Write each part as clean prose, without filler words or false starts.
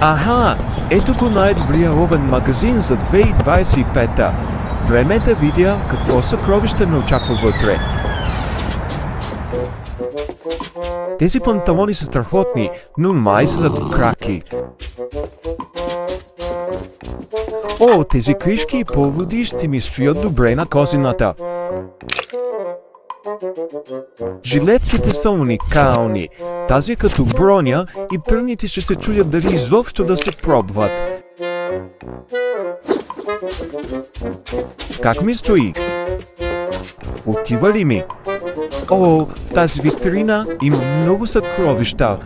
Аха, ето го най-добрия овен магазин за 2025-та. Време да видя какво съкровище ме очаква вътре. Тези панталони са страхотни, но май са за краки. О, тези кришки и поводи ще ми стоят добре на козината. Жилетките са уникални. Тази е като броня и тръните ще се чудят дали изобщо да се пробват. Как ми стои? Отива ли ми? О, в тази витрина има много съкровища.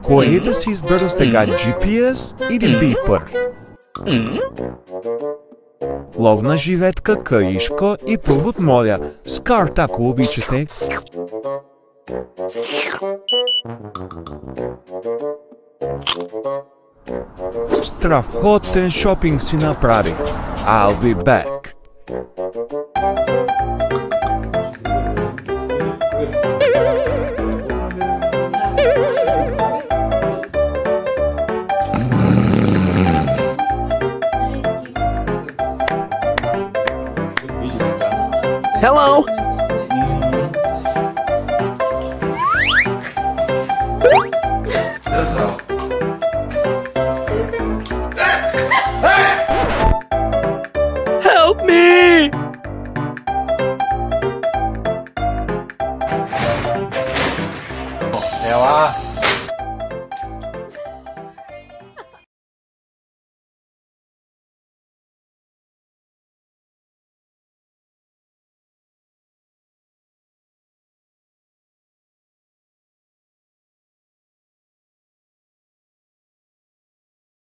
Кое да си избера сега, GPS или бипър? Ловна жилетка, каишка и повод, моля. С карта, ако обичате. Страхотен шопинг си направих. I'll be back. Hello! Help me! Ела!